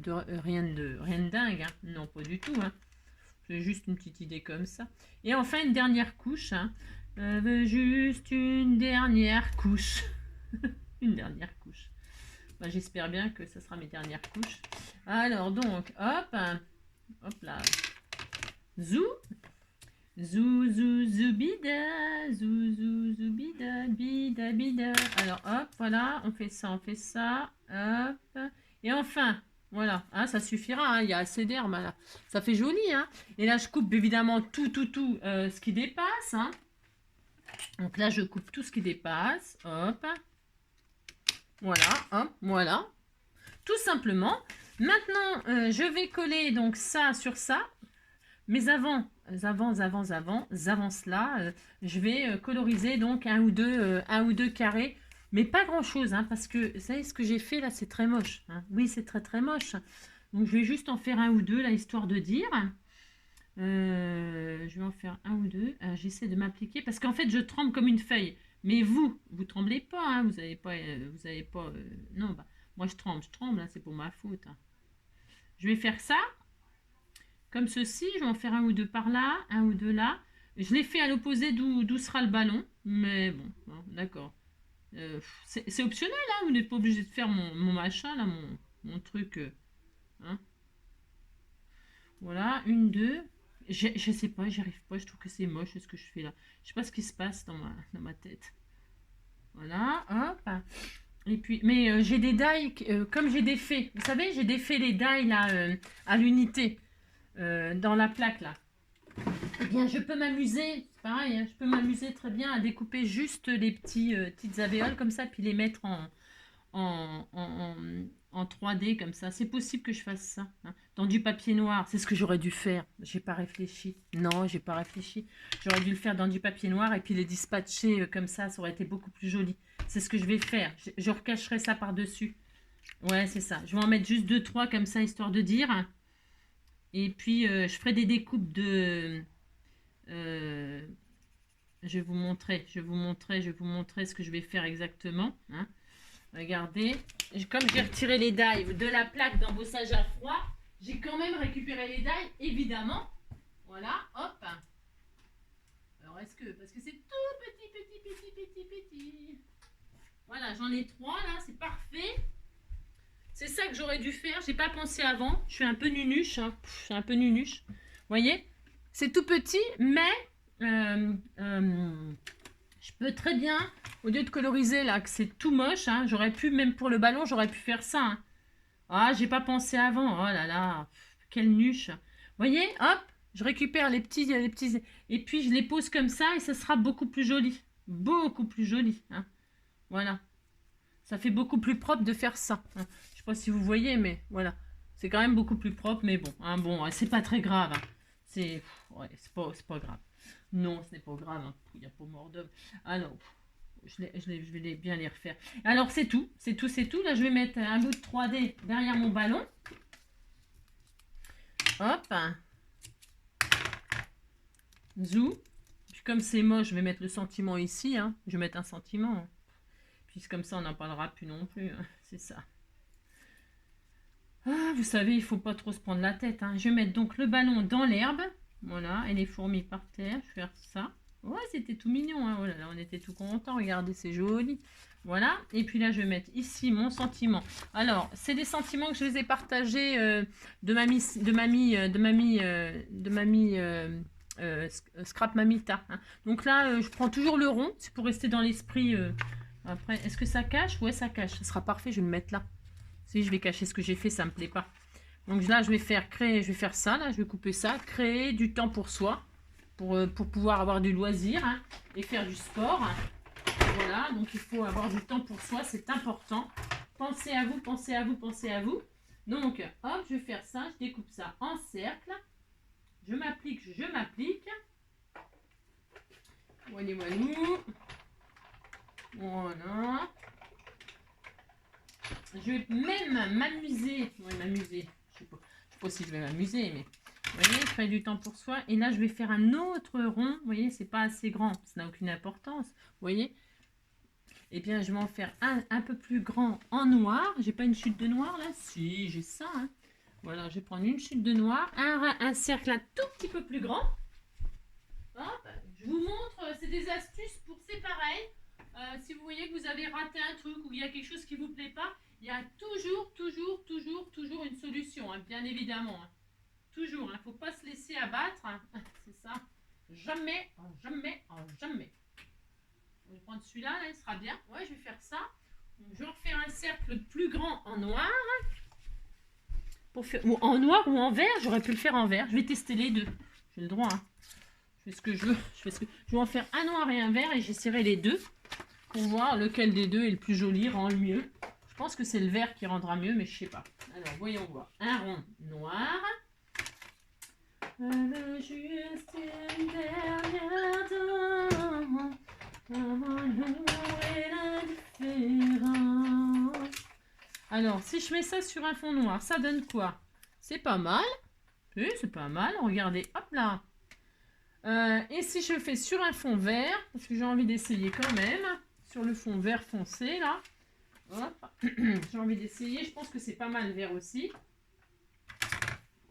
dingue. Hein. Non, pas du tout. Hein. C'est juste une petite idée comme ça. Et enfin, une dernière couche. Hein. Juste une dernière couche. Une dernière couche. Bah, j'espère bien que ce sera mes dernières couches. Alors donc, hop, hop là. Zou. Zou, zou, zoubida. Zou, zou, zoubida. Bida, bida. Alors hop, voilà, on fait ça, on fait ça. Hop. Et enfin, voilà, hein, ça suffira, hein, il y a assez d'herbe là. Ça fait joli, hein. Et là, je coupe évidemment tout ce qui dépasse, hein. Donc là, je coupe tout ce qui dépasse. Hop. Voilà, hop, voilà. Tout simplement. Maintenant, je vais coller donc ça sur ça. Mais avant cela, je vais coloriser donc un ou deux carrés. Mais pas grand chose, hein, parce que vous savez ce que j'ai fait là, c'est très moche. Hein. Oui, c'est très très moche. Donc je vais juste en faire un ou deux là, histoire de dire. Je vais en faire un ou deux. J'essaie de m'appliquer parce qu'en fait je tremble comme une feuille. Mais vous tremblez pas, hein, vous avez pas, non, bah, moi je tremble, hein, c'est pour ma faute. Hein. Je vais faire ça comme ceci. Je vais en faire un ou deux par là, un ou deux là. Je l'ai fait à l'opposé d'où sera le ballon, mais bon, hein, d'accord. C'est optionnel, hein, vous n'êtes pas obligé de faire mon machin là, mon truc. Hein. Voilà, une, deux. Je sais pas, j'y arrive pas, je trouve que c'est moche ce que je fais là. Je sais pas ce qui se passe dans ma tête. Voilà, hop. Et puis, mais j'ai des die, comme j'ai défait, vous savez, j'ai défait les die là à l'unité dans la plaque là. Eh bien, je peux m'amuser, pareil, hein, je peux m'amuser très bien à découper juste les petites alvéoles comme ça, puis les mettre en, en, en 3D comme ça. C'est possible que je fasse ça, hein, dans du papier noir. C'est ce que j'aurais dû faire. J'ai pas réfléchi. Non, j'ai pas réfléchi. J'aurais dû le faire dans du papier noir et puis les dispatcher comme ça aurait été beaucoup plus joli. C'est ce que je vais faire. Je recacherai ça par-dessus. Ouais, c'est ça. Je vais en mettre juste 2-3 comme ça, histoire de dire. Et puis, je ferai des découpes de... je vais vous montrer ce que je vais faire exactement. Hein. Regardez, comme j'ai retiré les die de la plaque d'embossage à froid, j'ai quand même récupéré les die, évidemment. Voilà, hop. Alors, parce que c'est tout petit. Voilà, j'en ai 3 là, c'est parfait. C'est ça que j'aurais dû faire, j'ai pas pensé avant. Je suis un peu nunuche, hein. Je suis un peu nunuche. Vous voyez, c'est tout petit, mais je peux très bien, au lieu de coloriser là, que c'est tout moche, hein, j'aurais pu, même pour le ballon, j'aurais pu faire ça. Hein. Ah, j'ai pas pensé avant. Oh là là, quelle nuche. Vous voyez, hop, je récupère les petits, et puis je les pose comme ça et ça sera beaucoup plus joli. Beaucoup plus joli. Hein. Voilà. Ça fait beaucoup plus propre de faire ça. Hein. Je sais pas si vous voyez, mais voilà. C'est quand même beaucoup plus propre, mais bon. Hein, bon, c'est pas très grave. Hein. C'est pas grave. Non, ce n'est pas grave. Hein. Il n'y a pas mort d'homme. Alors, je vais bien les refaire. Alors, c'est tout. C'est tout. Là, je vais mettre un bout de 3D derrière mon ballon. Hop. Zou. Puis comme c'est moche, je vais mettre le sentiment ici. Hein. Je vais mettre un sentiment. Puis comme ça, on n'en parlera plus non plus. Hein. C'est ça. Ah, vous savez, il ne faut pas trop se prendre la tête. Hein. Je vais mettre donc le ballon dans l'herbe. Voilà, et les fourmis par terre. Je vais faire ça. Ouais, c'était tout mignon. Hein. Oh là là, on était tout contents. Regardez, c'est joli. Voilà. Et puis là, je vais mettre ici mon sentiment. Alors, c'est des sentiments que je les ai partagés de mamie Scrap Mamita. Hein. Donc là, je prends toujours le rond. C'est pour rester dans l'esprit. Après, est-ce que ça cache? Ouais, ça cache. Ça sera parfait. Je vais le mettre là. Si je vais cacher ce que j'ai fait, ça me plaît pas. Donc là, je vais faire ça. Là, je vais couper ça. Créer du temps pour soi. Pour pouvoir avoir du loisir hein, et faire du sport. Voilà, donc il faut avoir du temps pour soi, c'est important. Pensez à vous. Donc, hop, je vais faire ça, je découpe ça en cercle. Je m'applique. Voilà. Je vais même m'amuser. Ouais, m'amuser. Je sais pas si je vais m'amuser, mais... Vous voyez, créer du temps pour soi. Et là, je vais faire un autre rond. Vous voyez, c'est pas assez grand. Ça n'a aucune importance. Vous voyez. Eh bien, je vais en faire un peu plus grand en noir. J'ai pas une chute de noir là? Si, j'ai ça. Hein. Voilà, je vais prendre une chute de noir. Un cercle un tout petit peu plus grand. Hop, je vous montre. C'est des astuces pour... C'est pareil. Si vous voyez que vous avez raté un truc ou il y a quelque chose qui vous plaît pas, il y a toujours une solution, hein, bien évidemment. Hein. Toujours, il ne faut pas se laisser abattre. Hein. C'est ça. Jamais, jamais. Je vais prendre celui-là, là, il sera bien. Ouais, je vais faire ça. Donc, je vais refaire un cercle plus grand en noir. Pour faire, ou en noir ou en vert, j'aurais pu le faire en vert. Je vais tester les deux. J'ai le droit. Hein. Je fais ce que je veux. Je vais en faire un noir et un vert et j'essaierai les deux pour voir lequel des deux est le plus joli, rend le mieux. Je pense que c'est le vert qui rendra mieux, mais je sais pas. Alors, voyons voir. Un rond noir. Juste une dernière danse avant l'ombre et l'indifférence. Alors, si je mets ça sur un fond noir, ça donne quoi? C'est pas mal. Oui, c'est pas mal. Regardez, hop là. Et si je fais sur un fond vert, parce que j'ai envie d'essayer quand même, sur le fond vert foncé, là. Hop. J'ai envie d'essayer. Je pense que c'est pas mal vert aussi.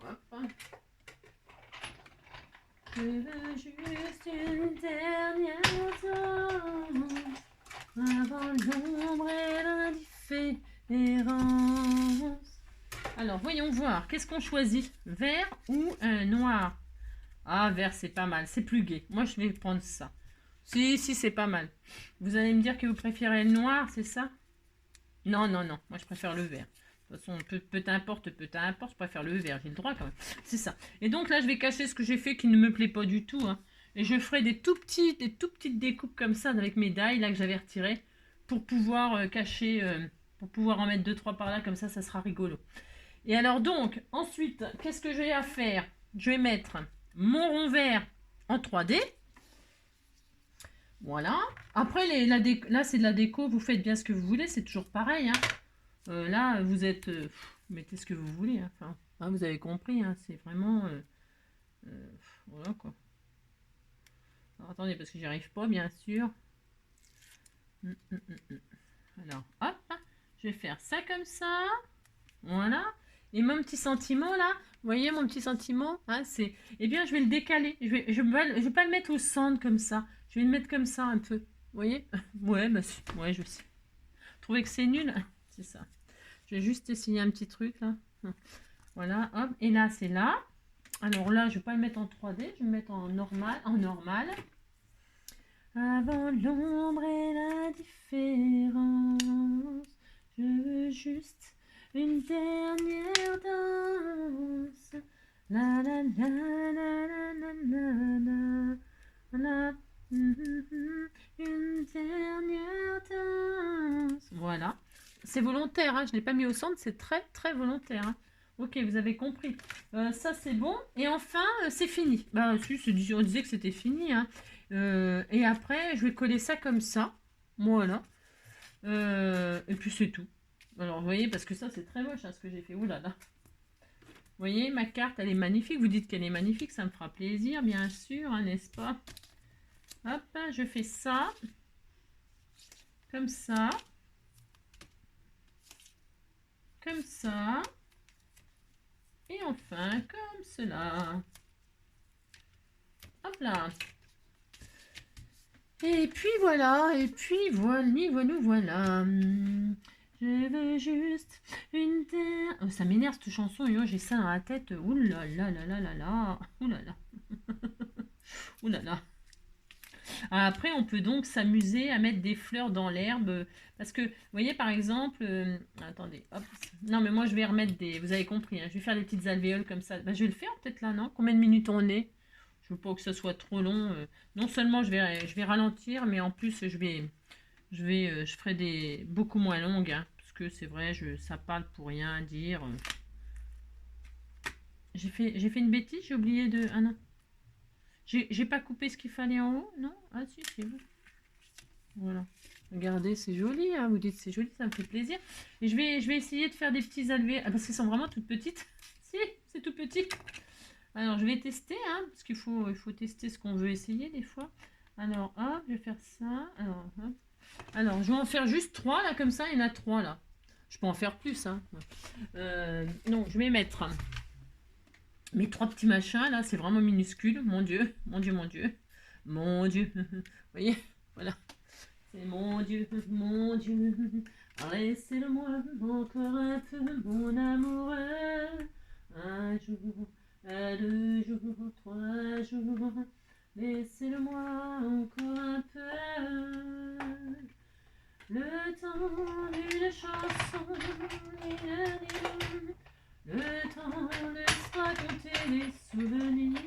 Hop. Je veux juste une dernière danse avant l'ombre et l'indifférence. Alors, voyons voir. Qu'est-ce qu'on choisit? Vert ou noir? Ah, vert, c'est pas mal. C'est plus gai. Moi, je vais prendre ça. Si, c'est pas mal. Vous allez me dire que vous préférez le noir, c'est ça? Non. Moi, je préfère le vert. De toute façon, peu importe, je préfère le vert, j'ai le droit quand même. C'est ça. Et donc là, je vais cacher ce que j'ai fait qui ne me plaît pas du tout. Hein. Et je ferai des tout petites découpes comme ça avec mes die là que j'avais retirées pour pouvoir cacher, pour pouvoir en mettre 2-3 par là, comme ça sera rigolo. Et alors donc, ensuite, qu'est-ce que j'ai à faire? Je vais mettre mon rond vert en 3D. Voilà. Après, là, c'est de la déco, vous faites bien ce que vous voulez, c'est toujours pareil. Hein. Là, vous êtes... mettez ce que vous voulez. Hein. Enfin, hein, vous avez compris, hein, c'est vraiment... voilà, quoi. Alors, attendez, parce que j'y arrive pas, bien sûr. Alors, hop, je vais faire ça comme ça. Voilà. Et mon petit sentiment, là, vous voyez mon petit sentiment, hein, c'est... Eh bien, je vais le décaler. Je vais pas le mettre au centre comme ça. Je vais le mettre comme ça, un peu. Vous voyez? Ouais, bah, ouais, je sais. Vous trouvez que c'est nul? C'est ça. Je vais juste essayer un petit truc là. Voilà, hop. Et là, c'est là. Alors là, je ne vais pas le mettre en 3D. Je vais le mettre en normal. Avant l'ombre et l'indifférence, je veux juste une dernière danse. La la la la la la la la. Une dernière danse. Voilà. C'est volontaire, hein, je ne l'ai pas mis au centre, c'est très volontaire. Hein. Ok, vous avez compris. Ça, c'est bon. Et enfin, c'est fini. Bah, si, on disait que c'était fini. Hein. Et après, je vais coller ça comme ça. Voilà. Et puis, c'est tout. Alors, vous voyez, parce que ça, c'est très moche, hein, ce que j'ai fait. Ouh là là. Vous voyez, ma carte, elle est magnifique. Vous dites qu'elle est magnifique, ça me fera plaisir, bien sûr, hein, n'est-ce pas? Hop, je fais ça. Comme ça. Comme ça. Et enfin, comme cela. Hop là. Et puis voilà. Voilà. Je veux juste une terre. Oh, ça m'énerve cette chanson. Yo, j'ai ça dans la tête. Ouh là là là là là là. Ouh là là. Ouh là là. Après, on peut donc s'amuser à mettre des fleurs dans l'herbe. Parce que, vous voyez, par exemple... attendez, hop. Non, mais moi, je vais remettre des... Vous avez compris, hein, je vais faire des petites alvéoles comme ça. Ben, je vais le faire peut-être là, non? Combien de minutes on est? Je veux pas que ça soit trop long. Non seulement je vais ralentir, mais en plus, je ferai des beaucoup moins longues. Hein, parce que c'est vrai, ça parle pour rien dire. J'ai fait une bêtise, j'ai oublié de... Ah non. J'ai pas coupé ce qu'il fallait en haut, non? Ah si, c'est bon. Voilà. Regardez, c'est joli, hein. Vous dites c'est joli, ça me fait plaisir. Et je vais essayer de faire des petits alvéoles, parce qu'elles sont vraiment toutes petites. Si, c'est tout petit. Alors, je vais tester, hein, parce qu'il faut tester ce qu'on veut essayer des fois. Alors, hop, je vais faire ça. Alors, hop. Alors, je vais en faire juste 3, là, comme ça. Il y en a 3, là. Je peux en faire plus, hein. Non, je vais mettre... Mes 3 petits machins, là, c'est vraiment minuscule. Mon Dieu. Vous voyez? Voilà. C'est mon Dieu, mon Dieu. Laissez-le-moi encore un peu, mon amoureux. Un jour, deux jours, trois jours. Laissez-le-moi encore un peu. Le temps d'une chanson, le temps de se raconter des souvenirs.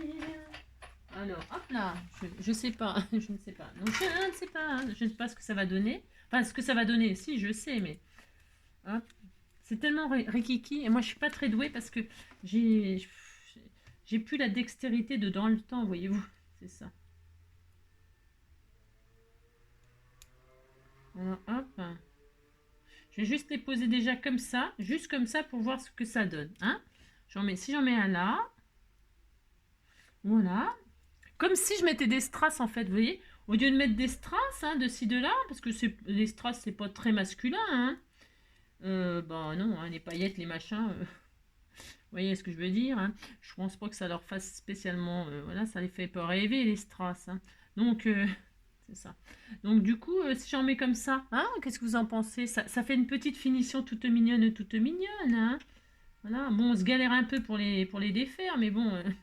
Alors, hop là, je sais pas, je ne sais pas. Donc, je ne sais pas, je ne sais pas ce que ça va donner. Enfin, ce que ça va donner, si, je sais, mais hop, c'est tellement rikiki. Et moi, je suis pas très douée parce que j'ai j'ai plus la dextérité de dans le temps, voyez-vous. C'est ça. Alors, hop. Je vais juste les poser déjà comme ça, juste comme ça pour voir ce que ça donne. Hein, si j'en mets un là, voilà. Comme si je mettais des strass en fait, vous voyez. Au lieu de mettre des strass, hein, de ci, de là, parce que les strass, c'est pas très masculin. Hein. Bah non, hein, les paillettes, les machins, vous voyez ce que je veux dire. Hein. Je pense pas que ça leur fasse spécialement... voilà, ça les fait pas rêver, les strass. Hein. Donc, c'est ça. Donc du coup, si j'en mets comme ça, hein, qu'est-ce que vous en pensez, ça fait une petite finition toute mignonne, toute mignonne. Hein. Voilà, bon, on se galère un peu pour les défaire, mais bon, il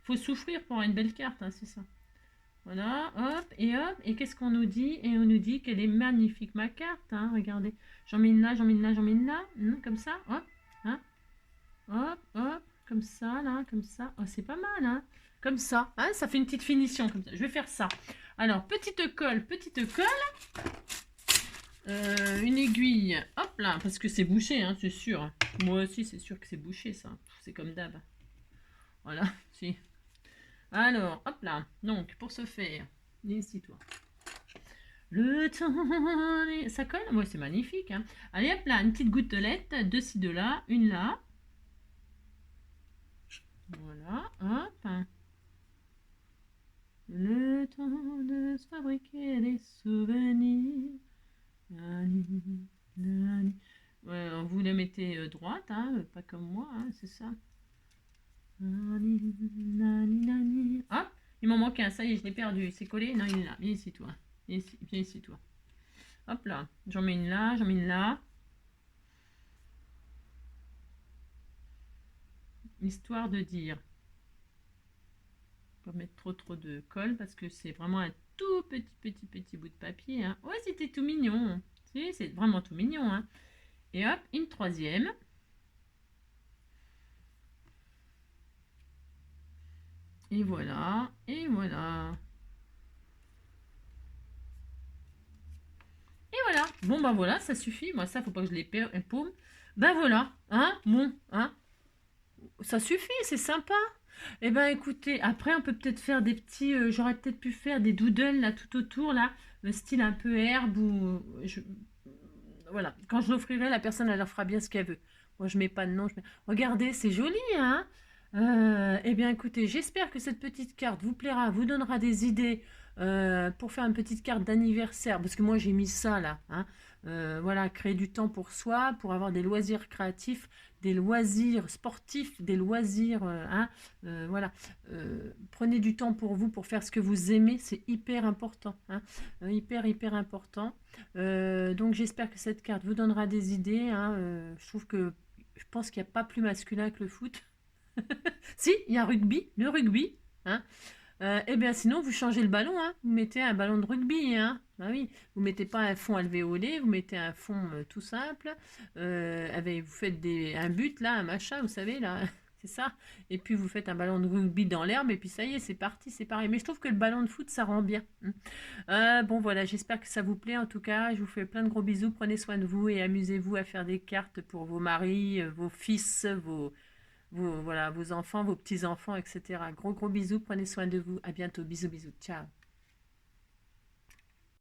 faut souffrir pour avoir une belle carte, hein, c'est ça. Voilà, hop, et qu'est-ce qu'on nous dit? Et on nous dit qu'elle est magnifique, ma carte, hein, regardez. J'en mets une là, j'en mets une là, j'en mets une là, comme ça, hop, hein, hop, comme ça, là, comme ça. Oh, c'est pas mal, hein, comme ça, hein, ça fait une petite finition, comme ça. Je vais faire ça. Alors, petite colle, une aiguille, hop là, parce que c'est bouché, hein, c'est sûr. Moi aussi, c'est sûr que c'est bouché, ça. C'est comme d'hab. Voilà, si. Alors, hop là. Donc, pour ce faire, ici, toi. Le temps... Ça colle? Ouais, c'est magnifique. Hein. Allez, hop là, une petite gouttelette, de ci, de là, une là. Voilà, hop. Le temps de se fabriquer des souvenirs. Nani, nani. Ouais, vous la mettez droite, hein, pas comme moi, hein, c'est ça. Nani, nani, nani. Ah, il m'en manque un, ça y est, je l'ai perdu. C'est collé? Non, il est là. Viens ici, toi. Viens ici, toi. Hop là. J'en mets une là, j'en mets une là. Histoire de dire. Pas mettre trop de colle parce que c'est vraiment un tout petit bout de papier. Hein. Ouais, c'était tout mignon. Si, c'est vraiment tout mignon. Hein. Et hop, une troisième. Et voilà, et voilà. Et voilà. Bon, ben voilà, ça suffit. Moi, ça, faut pas que je les paume. Ben voilà, hein, bon, hein. Ça suffit, c'est sympa. Eh ben écoutez, après on peut peut-être faire des petits... J'aurais peut-être pu faire des doodles là tout autour, là, style un peu herbe ou... Voilà, quand je l'offrirai, la personne elle leur fera bien ce qu'elle veut. Moi je mets pas de nom. Regardez, c'est joli, hein. Eh bien écoutez, j'espère que cette petite carte vous plaira, vous donnera des idées pour faire une petite carte d'anniversaire, parce que moi j'ai mis ça là, hein. Voilà, créer du temps pour soi, pour avoir des loisirs créatifs, des loisirs sportifs, des loisirs, hein, voilà. Prenez du temps pour vous, pour faire ce que vous aimez, c'est hyper important, hein, hyper important. Donc j'espère que cette carte vous donnera des idées, hein, je pense qu'il n'y a pas plus masculin que le foot. Si, il y a le rugby. Hein. Eh bien, sinon, vous changez le ballon. Hein. Vous mettez un ballon de rugby. Hein. Ah oui, vous mettez pas un fond alvéolé, vous mettez un fond tout simple. Vous faites un but, là, un machin, vous savez, là. C'est ça. Et puis, vous faites un ballon de rugby dans l'herbe, et puis ça y est, c'est parti, c'est pareil. Mais je trouve que le ballon de foot, ça rend bien. Bon, voilà, j'espère que ça vous plaît. En tout cas, je vous fais plein de gros bisous. Prenez soin de vous et amusez-vous à faire des cartes pour vos maris, vos fils, voilà, vos enfants, vos petits-enfants, etc. Gros bisous, prenez soin de vous. À bientôt. Bisous, ciao.